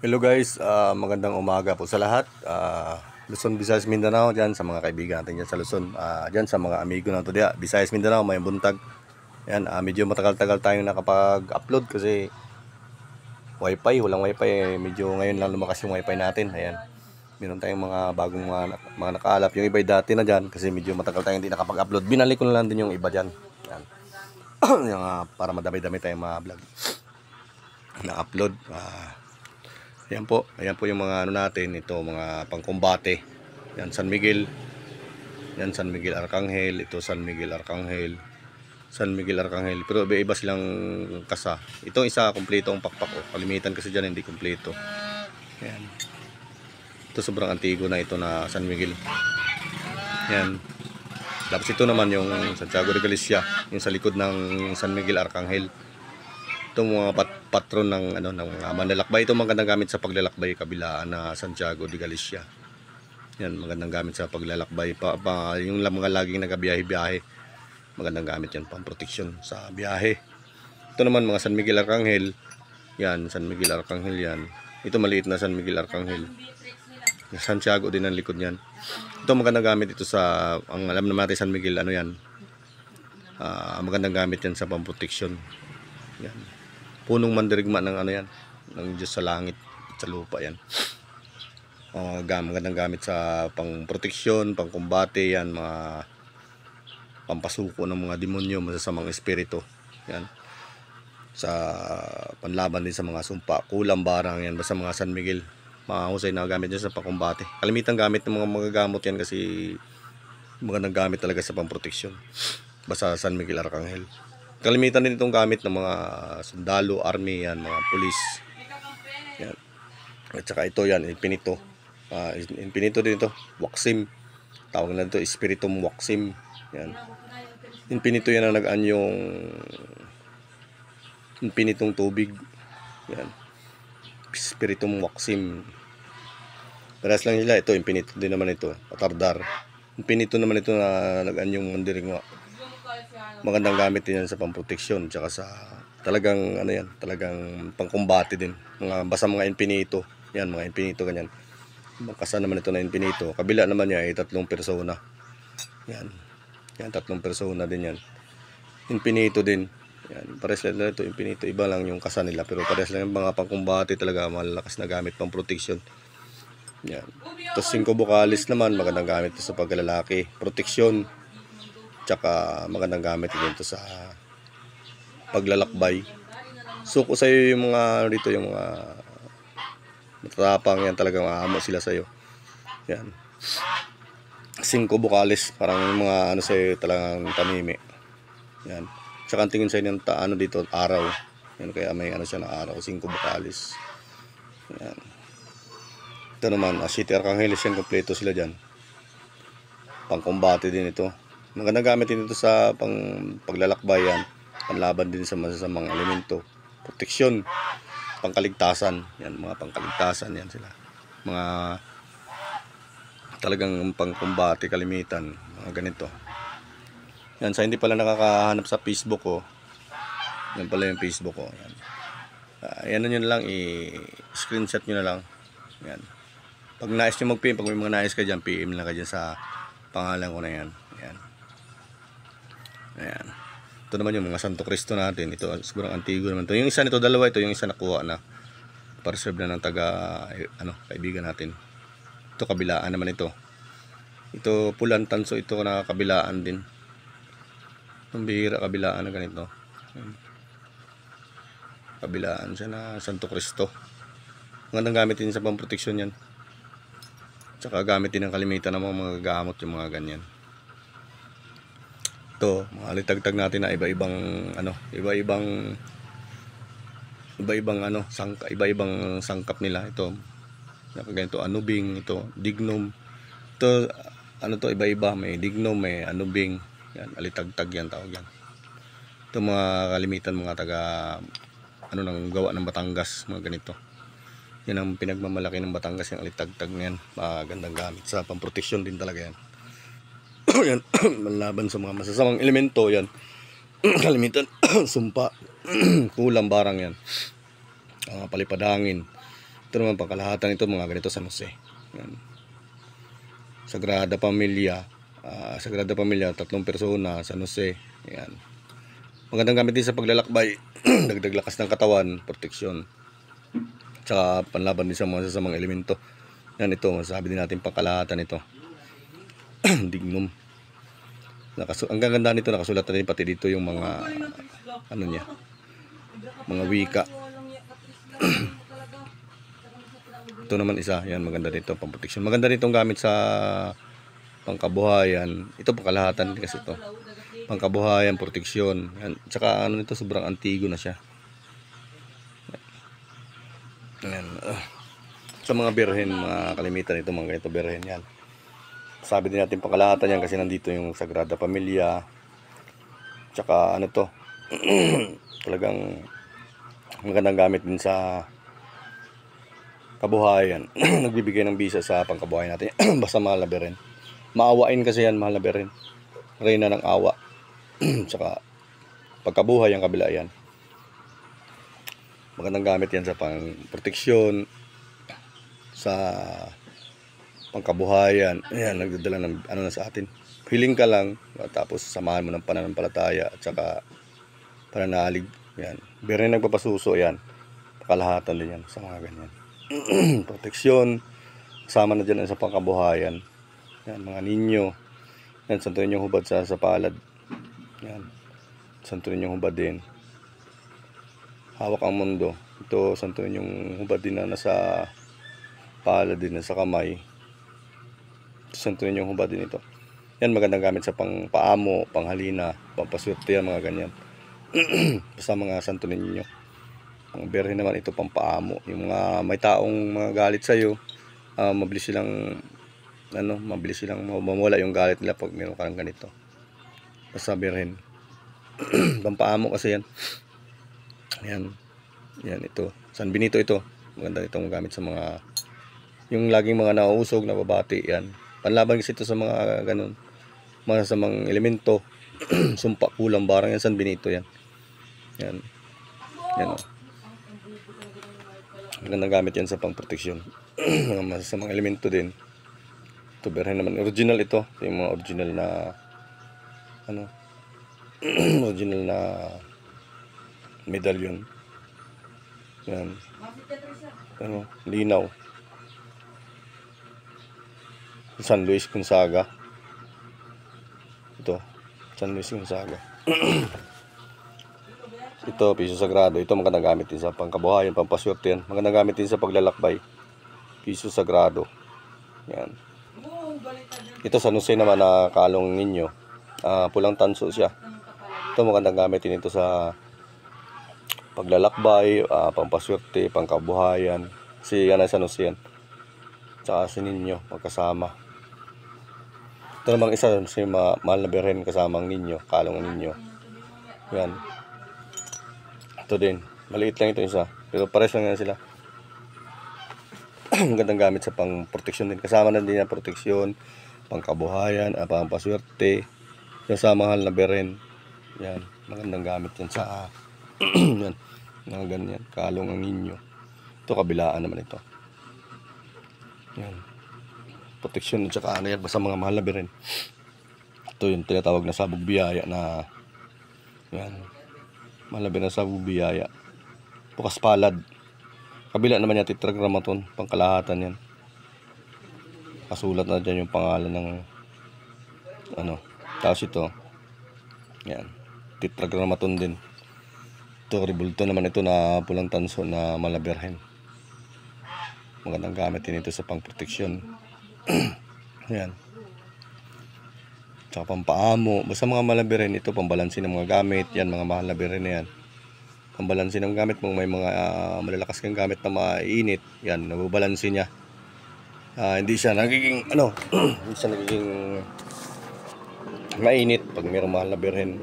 Hello guys, magandang umaga po sa lahat. Luzon, Visayas, Mindanao, dyan sa mga kaibigan natin dyan sa Luzon. Dyan sa mga amigo natin dyan, Visayas, Mindanao, may buntag. Yan, medyo matagal-tagal tayong nakapag-upload kasi walang wifi. Medyo ngayon lang lumakas yung wifi natin. Ayan, meron tayong mga bagong mga nakaalap. Yung iba dati na dyan kasi medyo matagal tayong hindi nakapag-upload. Binalik ko na lang din yung iba dyan. Yan. Yung, para madami-dami tayong mga vlog na-upload. Ayan po yung mga ano natin, ito mga pangkumbate. Yan San Miguel. Yan San Miguel Arcangel, ito San Miguel Arcangel. San Miguel Arcangel, pero iba silang kasa. Itong isa kumpleto ang pakpak oh. Kalimitan kasi diyan hindi kumpleto. Yan. Ito sobrang antigo na ito na San Miguel. Yan. Tapos ito naman yung Santiago de Galicia, yung sa likod ng San Miguel Arcangel. Itong mga patron ng ng mga manlalakbay, ito magandang gamit sa paglalakbay kabilaan na Santiago de Galicia. Yan, magandang gamit sa paglalakbay yung mga laging nagabiyahe-biyahe. Magandang gamit yan pang protection sa biyahe. Ito naman mga San Miguel Arcangel. Yan, San Miguel Arcangel yan. Ito maliit na San Miguel Arcangel. Santiago din ang likod niyan. Ito magandang gamit ito sa ang alam naman natin San Miguel yan. Magandang gamit yan sa pamproteksyon. Yan. Punong mandirigma ng yan, ng Diyos sa langit at sa lupa yan. Magandang gamit sa pangproteksyon, pangkumbate yan, mga pampasuko ng mga demonyo, masasamang espiritu. Yan. Sa panlaban din sa mga sumpa, kulang barang yan, basta mga San Miguel. Mahusay na gamit yan sa pangkumbate. Kalimitan gamit ng mga magagamot yan kasi magandang gamit talaga sa pamproteksyon. Basta San Miguel Arcangel. Kalimitan din itong gamit ng mga sundalo, army, yan, mga pulis. Yan. At saka ito yan, infinito. Infinito din ito, waksim. Tawag na ito, spiritum waksim. Yan. Infinito yan ang nag-anyong infinitong tubig. Yan. Spiritum waksim. Paras lang nila, ito, infinito din naman ito, patardar. Infinito naman ito na nag-anyong mandiring magandang gamit din yan sa pamproteksyon tsaka sa talagang talagang pangkumbate din basta mga infinito yan, mga infinito ganyan. Kasa naman ito na infinito, kabila naman niya ay 3 persona yan, 3 persona din yan, infinito din yan. Pares lang ito infinito, iba lang yung kasa nila pero pares lang yung mga pangkumbate talaga, malakas na gamit pamproteksyon yan. Tapos 5 bukalis naman magandang gamit ito sa paglalaki, proteksyon tsaka magandang gamit dito sa paglalakbay. Suko sa iyo yung mga dito, yung mga matatapang yan, talagang maamo sila sa iyo. Yan. 5 bukalis, parang mga sa iyo talagang tamimi. Yan. Tsaka tingin sa inyo dito araw. Yan, kaya may siya na araw, 5 bukalis. Yan. Ito naman, City Arcangel yan, kompleto sila diyan. Pangkumbate din ito. Magandang gamit din ito sa paglalakbayan, panlaban din sa masasamang elemento, proteksyon, pangkaligtasan. Yan, mga pangkaligtasan yan sila. Mga talagang pangkumbate kalimitan, mga ganito. Yan, sa hindi pala nakakahanap sa Facebook ko. Yan pala yung Facebook ko. Yan. Yan nyo na lang, i-screenshot nyo na lang. Yan. Pag nais nyo mag-PM, pag may mga nais ka dyan, PM lang ka dyan sa pangalan ko na yan. Yan. Ayan. Ito naman yung mga Santo Cristo natin. Ito siguro antigo naman to. Yung isa nito, dalawa ito, yung isa nakuha na. Para-serve na ng kaibigan natin. Ito kabilaan naman ito. Ito pulang tanso ito na kabilaan din. Itong bihira kabilaan na ganito. Ayan. Kabilaan siya na Santo Cristo. Magandang gamit din sa pamproteksyon yan. Tsaka gamit din ng kalimitan ng mga gamot yung mga ganyan. Ito, mga litagtag natin na iba-ibang sangkap nila. Ito ganito, anubing, ito dignum. Ito iba-iba, may dignum, may anubing. Yan, alitagtag yan tawag yan. Ito mga kalimitan mga taga ng gawa ng Batangas, mga ganito. Yan ang pinagmamalaki ng Batangas, yung alitagtag niyan. Magandang gamit sa pamproteksyon din talaga yan. Yan, malaban sa mga masasamang elemento yan. Kalimitan sumpa, kulang barang yan. Palipadangin. Ito naman pangkalahatan ito, mga ganito San Jose. Yan. Sagrada Familia, Sagrada Familia, 3 persona, San Jose. Yan. Magandang gamit din sa paglalakbay, dagdag lakas ng katawan, proteksyon, tsaka panlaban din sa mga sasamang elemento. Yan, ito, masasabi din natin pangkalahatan ito. Dignum. Ang gaganda nito, nakasulat na din pati dito yung mga ano niya, mga wika. Ito naman isa, yan, maganda dito, pang-protection. Maganda nitong gamit sa pangkabuhayan. Ito pangkalahatan kasi ito. Pangkabuhayan, proteksyon. Yan. Tsaka ano nito, sobrang antigo na siya. Yan. Sa mga birhen, mga kalimitan ito, mga ganito birhen yan. Sabi din natin pangkalahatan yan kasi nandito yung Sagrada Familia. Tsaka ano to, talagang magandang gamit din sa kabuhayan. Nagbibigay ng bisa sa pangkabuhayan natin. Basta mahal na birhen. Maawain kasi yan, mahal na birhen. Reyna ng awa. Tsaka pagkabuhay ang kabila yan. Magandang gamit yan sa pang-proteksyon, sa pangkabuhayan. Ayan, nagdadala ng ano na sa atin. Hiling ka lang, tapos samahan mo ng pananampalataya at saka pananalig. Yan. Birhen nagpapasuso yan. Kalahatan din yan sa mga ganyan. Proteksyon, kasama na dyan sa pangkabuhayan. Yan, mga ninyo. Yan, santunin yung hubad sa palad. Yan, santunin yung hubad din. Hawak ang mundo. Ito, santunin yung hubad din na nasa palad din, nasa kamay. Santunin yung hubad din ito. Yan, magandang gamit sa pangpaamo, panghalina, pampaswerte yan, mga ganyan. Basta mga santunin ninyo. Ang birhen naman ito pampaamo. Yung mga may taong mga galit sa iyo, mabilis silang mamawala yung galit nila pag meron kang ganito. Basta birhen. Pampaamo kasi yan. Yan. Yan ito. San Benito ito. Maganda itong gamit sa mga yung laging mga nauusog, nababati yan. Panlaban kasi ito sa mga ganun. Mga sa mga elemento. Sumpa, kulang, barang yan. San Benito yan. Yan. Yan o. Magandang gamit yan sa pang-proteksyon. Sa mga elemento din. Ito, birhen naman. Original ito. Ito yung mga original na ano, original na medallion. Yan. Ano, linaw. San Luis Gonzaga. Ito, San Luis Gonzaga. Ito, piso sagrado. Ito magandang gamit din sa pangkabuhayan, pampaswerte yan. Magandang gamit din sa paglalakbay. Piso sagrado. Yan. Ito San Jose naman na kalong ninyo. Pulang tanso siya. Ito magandang gamit din ito sa paglalakbay, pampaswerte, pangkabuhayan. Si yan ay San Jose yan. Tsaka si ninyo, magkasama. Ito namang isa, si mahal na birhen kasamang ninyo, kalong ninyo. Yan. Ito din, maliit lang ito isa, pero pares lang yan sila. Magandang gamit sa pang-proteksyon din. Kasama na din ang proteksyon, pangkabuhayan, pampaswerte, yung sa mahal na birhen. Yan, magandang gamit yan sa yan, mga ganyan, kalong ang ninyo. Ito kabilaan naman ito. Yan, proteksyon at saka ano yan, basta mga mahal na birhen. Ito yung tinatawag na sabog biyaya na yan. Malabing na sa bubiyaya. Bukas palad. Kabila naman yan, tetragrammaton. Pangkalahatan yan. Kasulat na dyan yung pangalan ng ano. Tapos ito. Yan. Tetragrammaton din. Ito, ribulto naman ito na pulang tanso na malabirhen. Magandang gamit din ito sa pangproteksyon. Yan. Tsaka pampaamo. Basta mga malabirhen ito, pambalansin ng mga gamit. Yan, mga mahal na birhen na yan. Pambalansin ng gamit mo. May mga malalakas kang gamit na mainit. Yan, nababalansin niya. Hindi siya nagiging, hindi siya nagiging mainit pag mayroong mahal na birhen.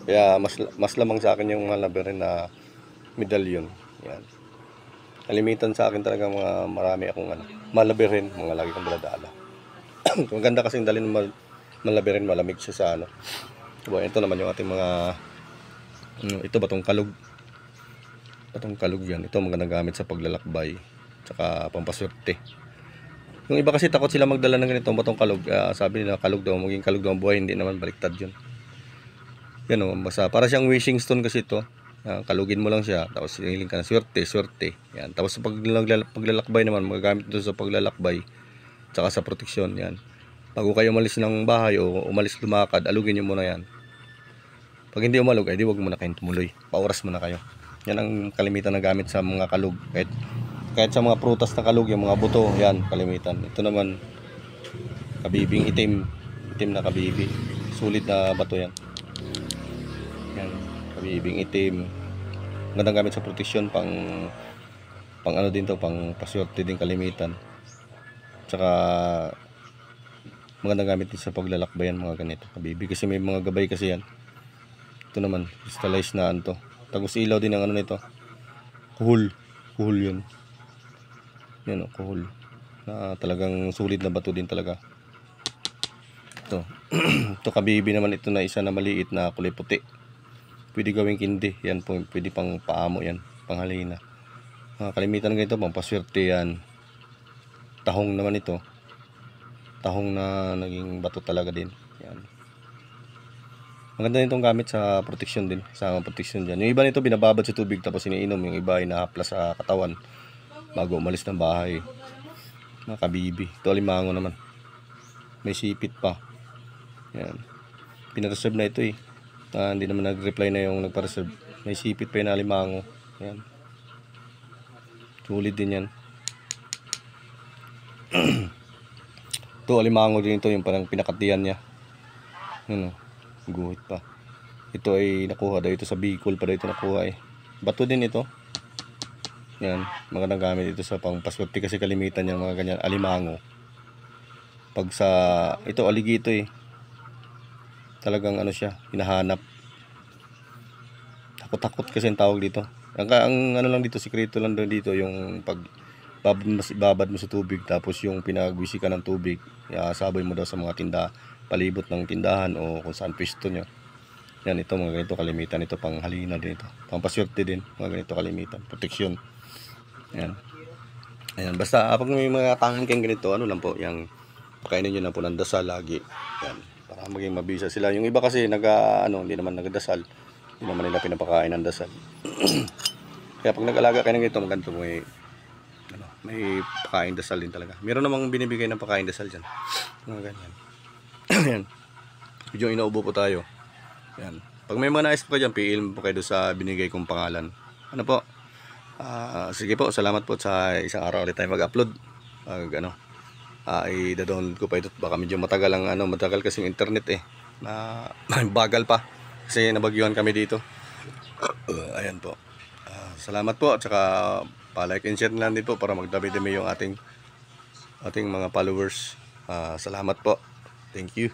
Kaya mas lamang sa akin yung mahal na birhen na medallion. Yan. Kalimitan sa akin talaga mga marami akong mahal na birhen. Mga lagi kong daladala. Maganda kasing dalhin ng malabirin, malamig siya sa diba, ito naman yung ating mga ito batong kalug yan. Ito magandang gamit sa paglalakbay, tsaka pampaswerte. Yung iba kasi takot sila magdala ng ganitong batong kalog. Sabi nila kalog daw, maging kalog daw ang buhay. Hindi naman, baliktad yun. Yan o, basta para siyang wishing stone kasi ito. Kalugin mo lang siya, tapos hiling ka na swerte, swerte. Yan. Tapos sa paglalakbay naman, magagamit ito sa paglalakbay, tsaka sa proteksyon. Yan. Bago kayo umalis ng bahay o umalis lumakad, alugin nyo muna yan. Pag hindi umalog, ay di wag muna kayong tumuloy. Pauras muna kayo. Yan ang kalimitan na gamit sa mga kalug. Kahit sa mga prutas na kalug, yung mga buto, yan, kalimitan. Ito naman, kabibing itim. Itim na kabibi. Sulit na bato yan. Yan, kabibing itim. Magandang gamit sa proteksyon, pang ano din to, pang paswerte din kalimitan. Tsaka, magandang gamit din sa paglalakbayan, mga ganito. Kabibi, kasi may mga gabay kasi yan. Ito naman, crystallized na ano to. Tagos ilaw din ang ano nito. Kuhul. Kuhul yun. Yan o, kuhul. Na talagang sulit na bato din talaga. Ito. Ito kabibi naman ito na isa na maliit na kulay puti. Pwede gawing kindi. Yan po, pwede pang paamo yan. Panghalina. Kalimitan ng ganito, pang paswerte yan. Tahong naman ito. Tahong na naging bato talaga din. Yan. Maganda nitong gamit sa protection din. Sa protection dyan. Yung iba nito binababad sa tubig tapos iniinom. Yung iba ay nahaplas sa katawan bago umalis ng bahay. Mga kabibi. Ito alimango naman. May sipit pa. Yan. Pinareserve na ito eh. Hindi naman nag-reply na yung nagpa-reserve. May sipit pa yung alimango. Yan. Sulit din yan. Ito alimango din ito. Yung parang pinakatiyan niya. Yan o. Guhit pa. Ito ay nakuha daw ito sa Bicol pa daw ito nakuha eh. Bato din ito. Yan, magandang gamit ito sa pangpaswerte kasi kalimitan yung mga ganyan alimango. Pag sa ito aligito eh. Talagang ano siya, hinahanap. Takot-takot kasi ang tawag dito. Ang ano lang dito, sikreto lang doon dito yung pag babad mo sa tubig tapos yung pinagwisi ka ng tubig, sabay mo daw sa mga palibot ng tindahan o kung saan pwesto nyo. Yan, ito mga ganito kalimitan. Ito pang halina din ito. Pang paswerte din, mga ganito kalimitan. Proteksyon. Yan. Ayan, basta pag may mga tangan kayong ganito, ano lang po, yung pakainin nyo lang po ng dasal lagi. Yan, para maging mabisa sila. Yung iba kasi hindi naman nagdasal. Hindi naman nila pinapakain ng dasal. Kaya pag nag-alaga kayo ng ganito, maganda may pakain dasal din talaga. Meron namang binibigay ng pakain dasal dyan. Mga ganyan. Yan. Yung inaubo po tayo. Yan. Pag may mga nais po kayo dyan, PL po kayo sa binigay kong pangalan. Ano po? Sige po, salamat po sa isang araw ulit tayo mag-upload. I-download ko pa ito. Baka medyo matagal ang matagal kasi yung internet eh. Bagal pa. Kasi nabagyuhan kami dito. Ayan po. Salamat po at saka pa-like and share na din po para magdami-dami yung ating mga followers. Salamat po. Thank you.